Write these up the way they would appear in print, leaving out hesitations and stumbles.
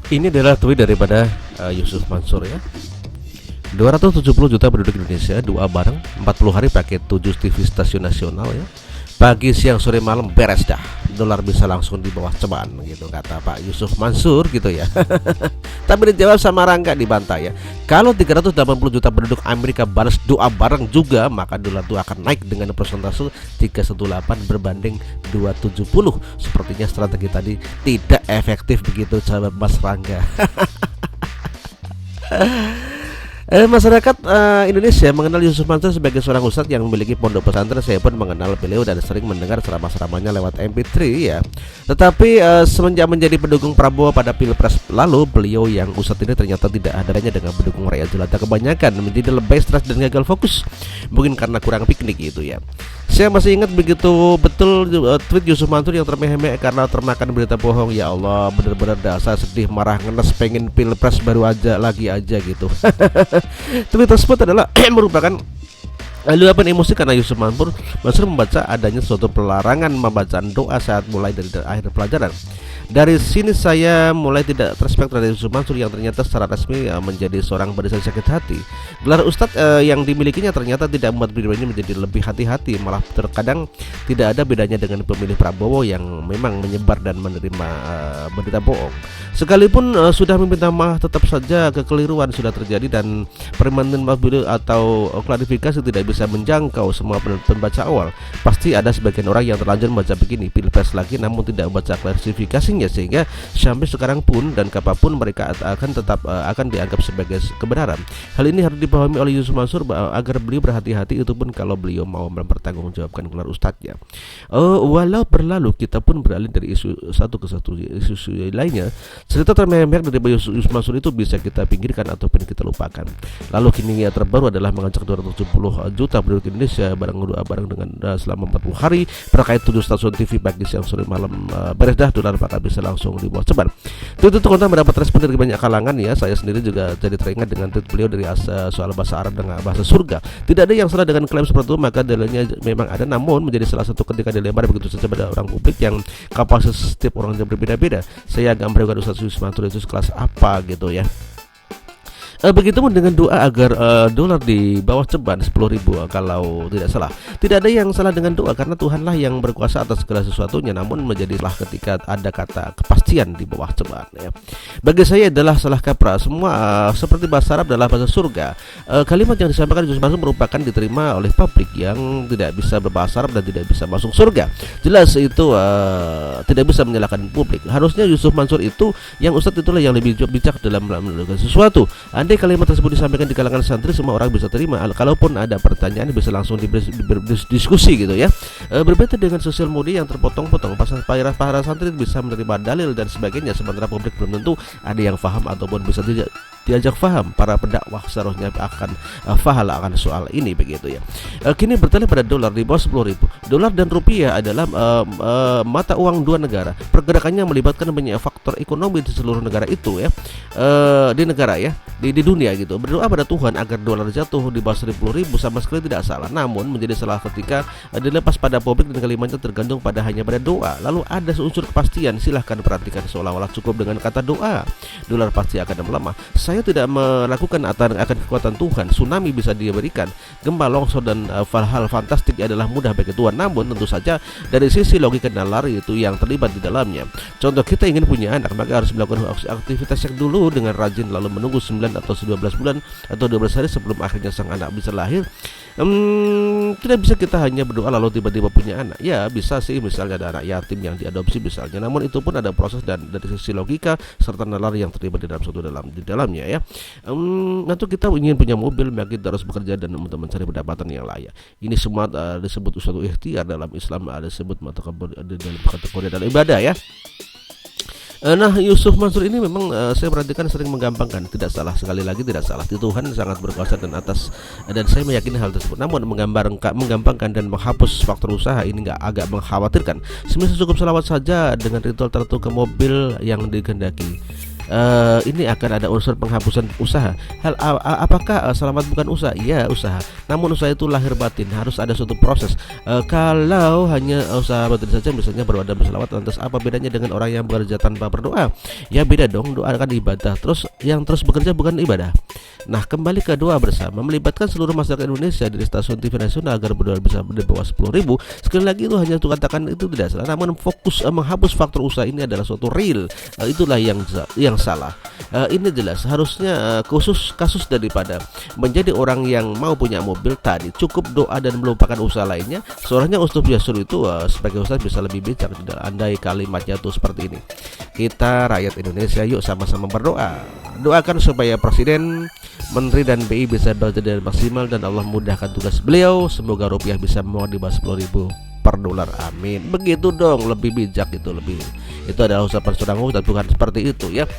Ini adalah tweet daripada Yusuf Mansur ya. 270 juta penduduk Indonesia doa bareng 40 hari pakai 7 TV stasiun nasional ya. Pagi, siang, sore, malam beres dah. Dolar bisa langsung di bawah ceban gitu kata Pak Yusuf Mansur gitu ya. Tapi dijawab sama Rangga dibantai ya. Kalau 380 juta penduduk Amerika balas doa bareng juga, maka dolar itu akan naik dengan persentase 318 berbanding 270. Sepertinya strategi tadi tidak efektif begitu sahabat Mas Rangga. Masyarakat Indonesia mengenal Yusuf Mansur sebagai seorang ustadz yang memiliki pondok pesantren. Saya pun mengenal beliau dan sering mendengar ceramah-ceramahnya lewat MP3 ya. Tetapi semenjak menjadi pendukung Prabowo pada Pilpres lalu, beliau yang ustadz ini ternyata tidak adanya dengan pendukung rakyat jelata kebanyakan, menjadi lebih stres dan gagal fokus. Mungkin karena kurang piknik gitu ya. Saya masih ingat begitu betul tweet Yusuf Mansur yang termehek karena termakan berita bohong. Ya Allah, benar-benar dasar sedih, marah, ngenes, pengen Pilpres baru aja lagi aja gitu. Tweet tersebut adalah merupakan luapan emosi karena Yusuf Mansur membaca adanya suatu pelarangan membacaan doa saat mulai dari akhir pelajaran. Dari sini saya mulai tidak respect terhadap Yusuf Mansur yang ternyata secara resmi menjadi seorang barisan sakit hati. Gelar ustadz yang dimilikinya ternyata tidak membuat pribadinya menjadi lebih hati-hati, malah terkadang tidak ada bedanya dengan pemilih Prabowo yang memang menyebar dan menerima berita bohong. Sekalipun sudah meminta maaf, tetap saja kekeliruan sudah terjadi dan permintaan maaf atau klarifikasi tidak bisa menjangkau semua pembaca awal. Pasti ada sebagian orang yang terlanjur membaca begini, Pilpres lagi, namun tidak membaca klarifikasinya, sehingga sampai sekarang pun dan kapanpun mereka akan tetap akan dianggap sebagai kebenaran. Hal ini harus dipahami oleh Yusuf Mansur agar beliau berhati-hati, itu pun kalau beliau mau mempertanggungjawabkan gelar ustadznya. Walau berlalu, kita pun beralih dari isu satu ke satu isu lainnya. Cerita termehek dari Yusuf Mansur itu bisa kita pinggirkan ataupun kita lupakan. Lalu kini yang terbaru adalah mengajak 270 juta penduduk Indonesia bareng dengan selama 40 hari terkait 7 stasiun TV pagi, siang, sore, malam beres dah, dolar bakal bisa langsung di bawah ceban. Itu konten mendapat respon dari banyak kalangan ya. Saya sendiri juga jadi teringat dengan tweet beliau dari soal bahasa Arab dengan bahasa surga. Tidak ada yang salah dengan klaim seperti itu, maka dalilnya memang ada, namun menjadi salah satu ketika dilempar begitu saja pada orang publik yang kapasitas setiap orang yang berbeda-beda. Saya agak meragukan Ustaz Yusuf Mansur itu sekelas apa gitu ya. Begitupun dengan doa agar dolar di bawah ceban 10.000 kalau tidak salah. Tidak ada yang salah dengan doa karena Tuhanlah yang berkuasa atas segala sesuatunya, namun menjadilah ketika ada kata kepastian di bawah ceban ya. Bagi saya adalah salah kaprah. Semua seperti bahasa Arab adalah bahasa surga. Kalimat yang disampaikan Yusuf Mansur merupakan diterima oleh publik yang tidak bisa berbahasa Arab dan tidak bisa masuk surga. Jelas itu tidak bisa menyalahkan publik. Harusnya Yusuf Mansur itu yang ustadz itulah yang lebih bijak dalam melakukan sesuatu. Andai kalimat tersebut disampaikan di kalangan santri, semua orang bisa terima. Kalaupun ada pertanyaan bisa langsung berdiskusi gitu ya. Berbeda dengan sosial media yang terpotong-potong, para santri bisa menerima dalil dan sebagainya, sementara publik belum tentu ada yang paham ataupun bisa diajak faham. Para pendakwah seharusnya akan faham akan soal ini begitu ya. Kini bertanya pada dolar di bawah 10.000. Dolar dan rupiah adalah mata uang dua negara. Pergerakannya melibatkan banyak faktor ekonomi di seluruh negara itu ya. Di negara ya, di dunia gitu. Berdoa pada Tuhan agar dolar jatuh di bawah 10.000 sama sekali tidak salah. Namun menjadi salah ketika dilepas pada publik dan kalimatnya tergantung hanya pada doa. Lalu ada unsur kepastian. Silahkan perhatikan, seolah-olah cukup dengan kata doa dolar pasti akan melemah. Saya tidak melakukan akan kekuatan Tuhan. Tsunami bisa diberikan, gempa, longsor dan hal-hal fantastik adalah mudah bagi Tuhan. Namun tentu saja dari sisi logika dan lari itu yang terlibat di dalamnya. Contoh, kita ingin punya anak, maka harus melakukan aktivitas yang dulu dengan rajin, lalu menunggu 9 atau 12 bulan atau 12 hari sebelum akhirnya sang anak bisa lahir. Tidak bisa kita hanya berdoa lalu tiba-tiba punya anak. Ya bisa sih, misalnya ada anak yatim yang diadopsi misalnya, namun itu pun ada proses dan dari sisi logika serta nalar yang terlibat di dalamnya ya. Atau kita ingin punya mobil, maka kita harus bekerja dan untuk mencari pendapatan yang layak. Ini semua disebut suatu ikhtiar dalam Islam, ada disebut dalam kategori dalam ibadah ya. Nah, Yusuf Mansur ini memang saya perhatikan sering menggampangkan. Tidak salah, sekali lagi tidak salah. Tuhan sangat berkuasa dan atas, dan saya meyakini hal tersebut. Namun menggampangkan dan menghapus faktor usaha ini agak mengkhawatirkan. Semisal cukup selawat saja dengan ritual tertentu ke mobil yang dikehendaki. ini akan ada unsur penghapusan usaha. Apakah selamat bukan usaha? Iya, usaha. Namun usaha itu lahir batin, harus ada suatu proses. Kalau hanya usaha batin saja, misalnya berdoa dan berselawat, lantas apa bedanya dengan orang yang bekerja tanpa berdoa? Ya beda dong, doa kan ibadah. Terus yang terus bekerja bukan ibadah. Nah, kembali ke doa bersama, melibatkan seluruh masyarakat Indonesia dari stasiun TV nasional agar berdoa bisa di bawah 10.000. Sekali lagi itu hanya untuk katakan itu tidak salah, namun fokus menghapus faktor usaha ini adalah suatu real. Itulah yang salah. Ini jelas harusnya khusus kasus daripada menjadi orang yang mau punya mobil tadi cukup doa dan melupakan usaha lainnya. Seorangnya Ustadz Yasur itu sebagai ustadz bisa lebih bijak, tidak andai kalimatnya tuh seperti ini. Kita rakyat Indonesia yuk sama-sama berdoa. Doakan supaya presiden, menteri dan BI bisa bekerja dengan maksimal dan Allah mudahkan tugas beliau. Semoga rupiah bisa menguat di bawah 10.000 per dolar. Amin. Begitu dong, lebih bijak itu lebih. Itu adalah ucapan seorang ustadz, bukan seperti itu ya.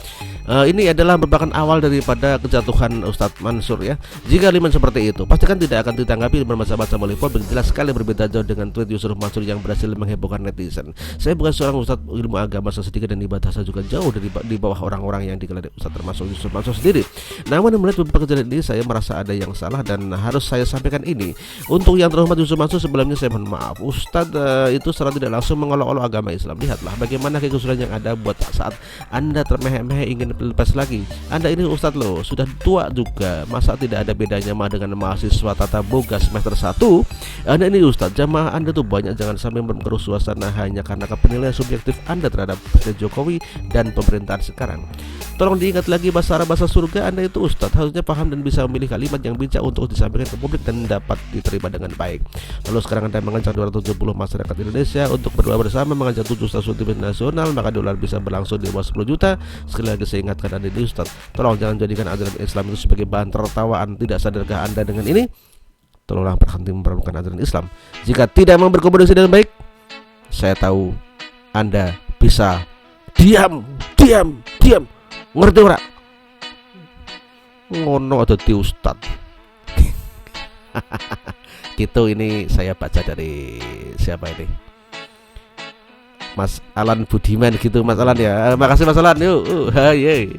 Ini adalah merupakan awal daripada kejatuhan Ustadz Mansur ya. Jika liman seperti itu, pastikan tidak akan ditanggapi bermacam-macam oleh publik. Jelas sekali berbeda jauh dengan tweet Yusuf Mansur yang berhasil menghebohkan netizen. Saya bukan seorang ustadz ilmu agama sedikit dan ibadah saya juga jauh di bawah orang-orang yang digelar ustadz termasuk Yusuf Mansur sendiri. Namun melihat pekerjaan ini saya merasa ada yang salah dan harus saya sampaikan ini. Untuk yang terhormat Yusuf Mansur, sebelumnya saya mohon maaf. Ustadz itu secara tidak langsung mengolok-olok agama Islam. Lihatlah bagaimana kegusuran yang ada buat saat Anda termeh-meh ingin pilpres lagi. Anda ini ustadz loh, sudah tua juga, masa tidak ada bedanya mah dengan mahasiswa tata boga semester 1? Anda ini ustadz, jamaah Anda tuh banyak, jangan sampai memkeruh suasana hanya karena penilaian subjektif Anda terhadap Presiden Jokowi dan pemerintahan sekarang. Tolong diingat lagi bahasa Arab, bahasa surga. Anda itu ustadz, harusnya paham dan bisa memilih kalimat yang bijak untuk disampaikan ke publik dan dapat diterima dengan baik. Lalu sekarang Anda mengajak 270 masyarakat Indonesia untuk berdoa bersama, mengajak 7 stasiun TV nasional, maka dolar bisa berlangsung di bawah 10 juta. Sekali lagi saya ingatkan Anda ini ustadz, tolong jangan jadikan ajaran Islam itu sebagai bahan tertawaan. Tidak sadarkah Anda dengan ini? Tolonglah berhenti memperlakukan ajaran Islam. Jika tidak mau berkomunikasi dengan baik, saya tahu Anda bisa diam. Ngerti ora? Ngono ada di ustadz. Gitu, ini saya baca dari siapa ini? Mas Alan Budiman gitu, Mas Alan ya. Makasih Mas Alan. Yuk. Hai.